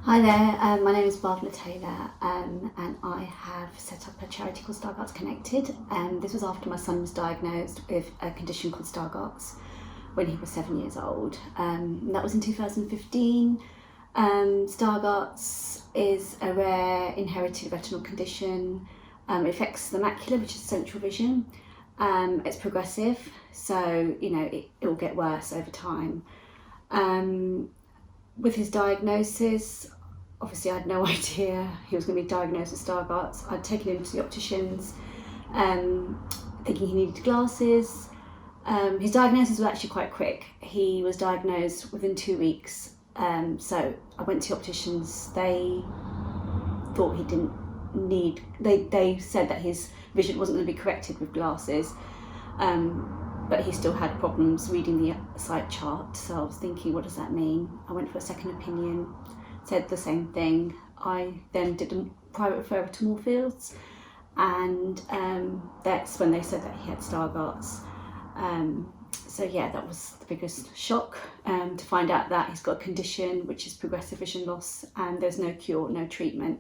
Hi there, my name is Bhavna Tailor and I have set up a charity called Stargardt Connected. This was after my son was diagnosed with a condition called Stargardt's when he was 7 years old. That was in 2015. Stargardt's is a rare inherited retinal condition. It affects the macula, which is central vision. It's progressive, so it will get worse over time. With his diagnosis, obviously I had no idea he was going to be diagnosed with Stargardt's. I'd taken him to the opticians thinking he needed glasses. His diagnosis was actually quite quick. He was diagnosed within 2 weeks. So I went to the opticians. They thought he didn't need, they said that his vision wasn't going to be corrected with glasses. But he still had problems reading the sight chart. So I was thinking, what does that mean? I went for a second opinion, said the same thing. I then did a private referral to Moorfields, and that's when they said that he had Stargardt's. So yeah, that was the biggest shock, to find out that he's got a condition which is progressive vision loss and there's no cure, no treatment.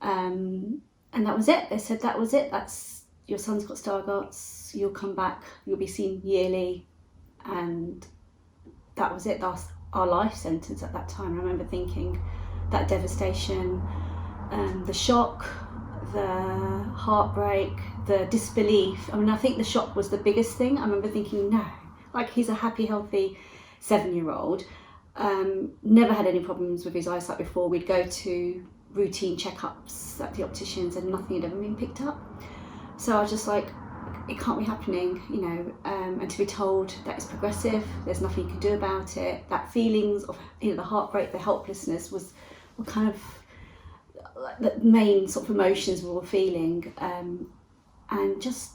And that was it. They said that was it. Your son's got Stargardt's, you'll come back, you'll be seen yearly, and that was it. That's our life sentence at that time. I remember thinking that devastation, the shock, the heartbreak, the disbelief. I mean, I think the shock was the biggest thing. I remember thinking, no, like he's a happy, healthy 7-year-old, never had any problems with his eyesight before. We'd go to routine checkups at the opticians and nothing had ever been picked up. So I was just like, it can't be happening, and to be told that it's progressive, there's nothing you can do about it. That feelings of, the heartbreak, the helplessness were kind of like the main sort of emotions we were feeling, and just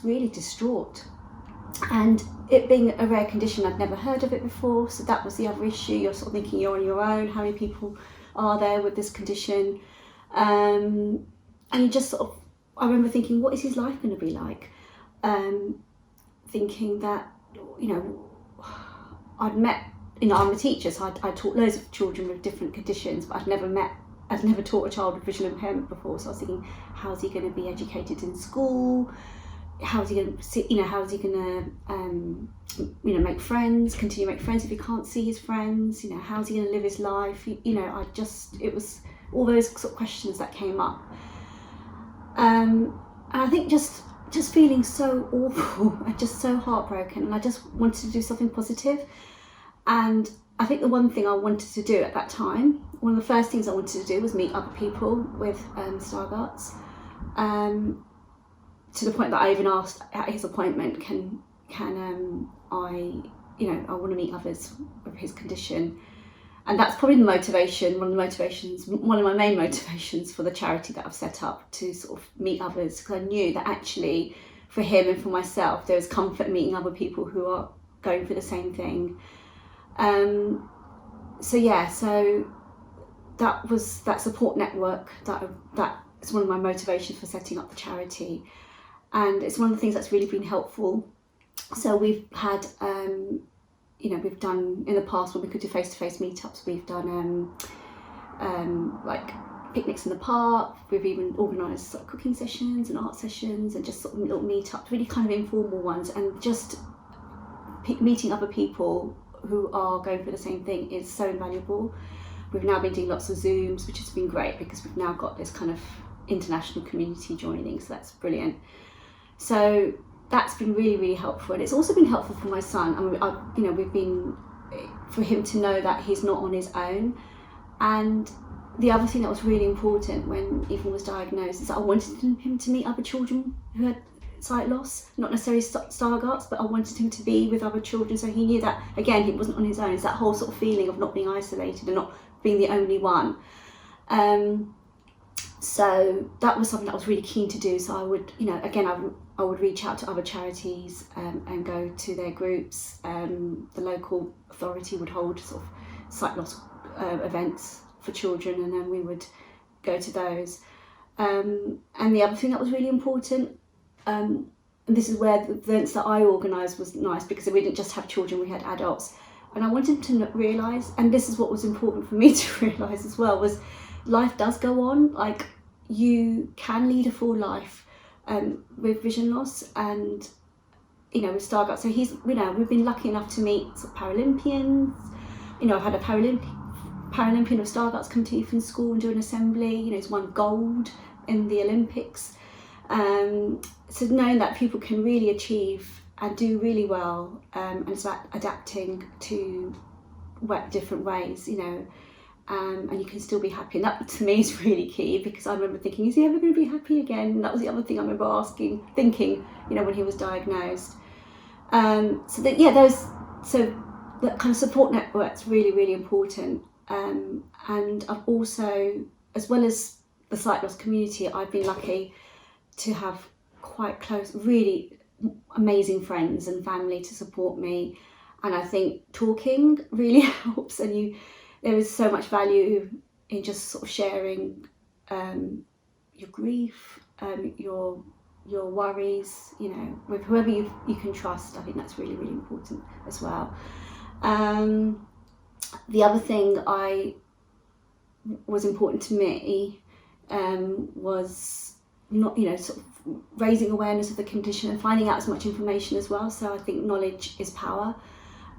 really distraught. And it being a rare condition, I'd never heard of it before, so that was the other issue. You're sort of thinking you're on your own, how many people are there with this condition? And you just sort of, I remember thinking, what is his life going to be like? Thinking that, I'd met, I'm a teacher, so I taught loads of children with different conditions, but I'd never taught a child with visual impairment before. So I was thinking, how's he going to be educated in school? How's he going to, how's he going to, make friends, continue to make friends if he can't see his friends? How's he going to live his life? It was all those sort of questions that came up. And I think just feeling so awful and just so heartbroken, and I just wanted to do something positive. And I think the one thing I wanted to do at that time, one of the first things I wanted to do was meet other people with Stargardt's, to the point that I even asked at his appointment, can I want to meet others with his condition. And that's probably the motivation, one of my main motivations for the charity that I've set up, to sort of meet others, because I knew that actually for him and for myself, there was comfort in meeting other people who are going through the same thing. So that support network, that is one of my motivations for setting up the charity. And it's one of the things that's really been helpful. So we've had, we've done in the past when we could do face-to-face meetups, we've done like picnics in the park. We've even organised like cooking sessions and art sessions and just sort of little meetups, really kind of informal ones, and just meeting other people who are going through the same thing is so invaluable. We've now been doing lots of Zooms, which has been great because we've now got this kind of international community joining, so that's brilliant. So that's been really, really helpful, and it's also been helpful for my son. I mean, we've been, for him to know that he's not on his own. And the other thing that was really important when Ethan was diagnosed is that I wanted him to meet other children who had sight loss, not necessarily Stargardt's, but I wanted him to be with other children, so he knew that, again, he wasn't on his own. It's that whole sort of feeling of not being isolated and not being the only one. So that was something that I was really keen to do. So I would, I would reach out to other charities and go to their groups. The local authority would hold sort of sight loss events for children, and then we would go to those. And the other thing that was really important, and this is where the events that I organised was nice, because we didn't just have children, we had adults. And I wanted him to realise, and this is what was important for me to realise as well, was life does go on. Like, you can lead a full life with vision loss, and with Stargardt. So he's, we've been lucky enough to meet sort of Paralympians. I've had a Paralympian of Stargardt's come to Ethan School and do an assembly. He's won gold in the Olympics. So knowing that people can really achieve and do really well, and it's about adapting to different ways, and you can still be happy. And that to me is really key, because I remember thinking, is he ever going to be happy again? And that was the other thing I remember thinking, when he was diagnosed. So that kind of support network's really, really important. And I've also, as well as the sight loss community, I've been lucky to have quite close, really amazing friends and family to support me. And I think talking really helps, and there is so much value in just sort of sharing your grief, your worries, with whoever you can trust. I think that's really, really important as well. The other thing was important to me was not, sort of raising awareness of the condition and finding out as much information as well. So I think knowledge is power.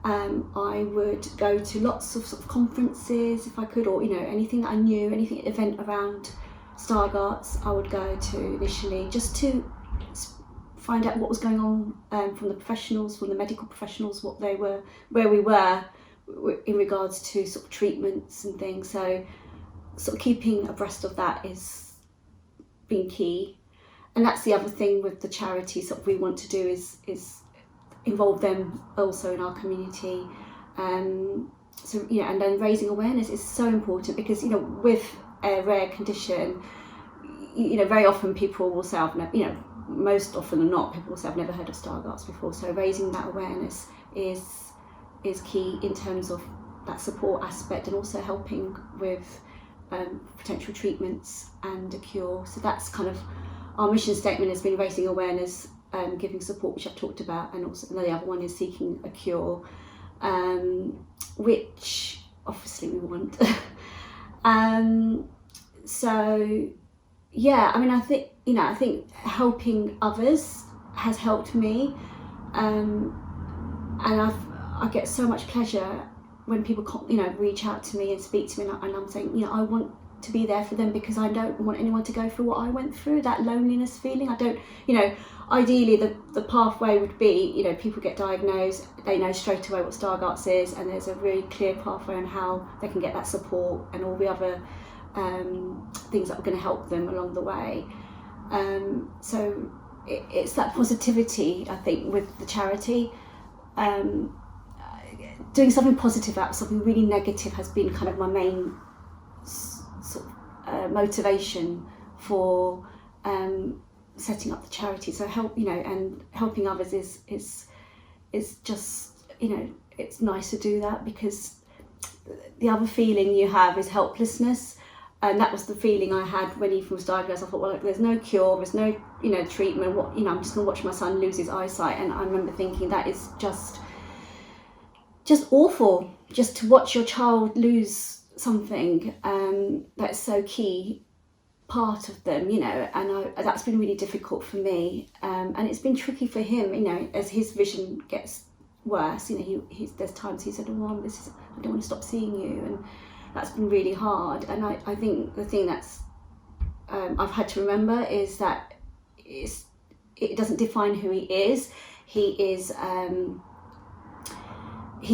I would go to lots of sort of conferences if I could, or anything that I knew, anything event around Stargardt's, I would go to initially, just to find out what was going on from the professionals, from the medical professionals, what they were, where we were in regards to sort of treatments and things. So sort of keeping abreast of that is been key. And that's the other thing with the charity sort of we want to do is involve them also in our community. So and then raising awareness is so important, because with a rare condition, very often people will say, most often than not, people will say, I've never heard of Stargardt's before. So raising that awareness is key in terms of that support aspect, and also helping with potential treatments and a cure. So that's kind of our mission statement, has been raising awareness, giving support, which I've talked about, and also the other one is seeking a cure, which obviously we want. So yeah, I think helping others has helped me, and I get so much pleasure when people reach out to me and speak to me, and I'm saying, I want to be there for them, because I don't want anyone to go through what I went through, that loneliness feeling. I don't, ideally the pathway would be, people get diagnosed, they know straight away what Stargardt's is, and there's a really clear pathway on how they can get that support and all the other things that are going to help them along the way. So it's that positivity, I think, with the charity. Doing something positive out of something really negative has been kind of my main sort of motivation for setting up the charity. So and helping others is just, it's nice to do that, because the other feeling you have is helplessness. And that was the feeling I had when Ethan was diagnosed. I thought, well, there's no cure, there's no, treatment. What, I'm just going to watch my son lose his eyesight. And I remember thinking, that is just awful, just to watch your child lose something that's so key part of them, and that's been really difficult for me, and it's been tricky for him, as his vision gets worse. There's times he said, I don't want to stop seeing you, and that's been really hard. And I think the thing that's I've had to remember is that it doesn't define who he is. He's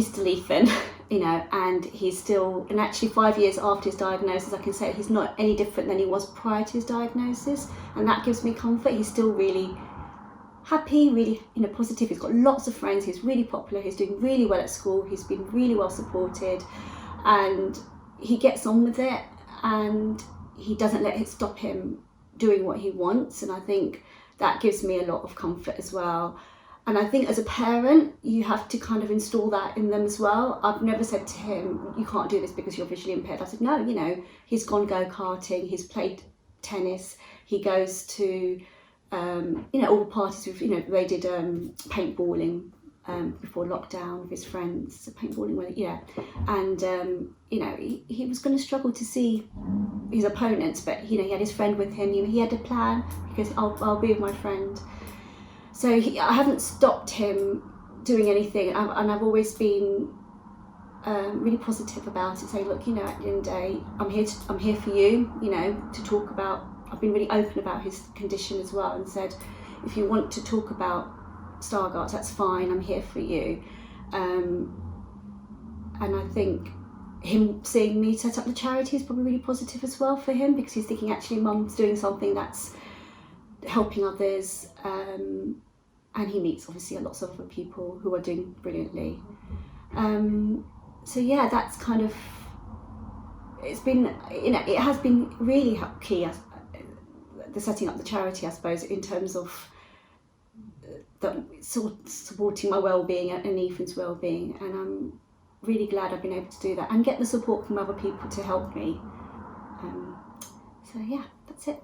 still Ethan, and he's still, and actually 5 years after his diagnosis, I can say he's not any different than he was prior to his diagnosis, and that gives me comfort. He's still really happy, really positive. He's got lots of friends, he's really popular, he's doing really well at school, he's been really well supported, and he gets on with it, and he doesn't let it stop him doing what he wants. And I think that gives me a lot of comfort as well. And I think as a parent, you have to kind of install that in them as well. I've never said to him, you can't do this because you're visually impaired. I said, no, he's gone go-karting, he's played tennis, he goes to, all the parties with, they did paintballing before lockdown with his friends, paintballing, and he was going to struggle to see his opponents, but he had his friend with him. He had a plan because I'll be with my friend. So I haven't stopped him doing anything, and I've always been really positive about it. Saying, look, at the end of the day, I'm here for you. To talk about. I've been really open about his condition as well, and said, if you want to talk about Stargardt, that's fine. I'm here for you. And I think him seeing me set up the charity is probably really positive as well for him, because he's thinking, actually, Mum's doing something that's helping others. And he meets obviously lots of other people who are doing brilliantly. So yeah, that's kind of, it's been, it has been really key, the setting up the charity, I suppose, in terms of supporting my well-being and Ethan's well-being, and I'm really glad I've been able to do that and get the support from other people to help me. So yeah, that's it.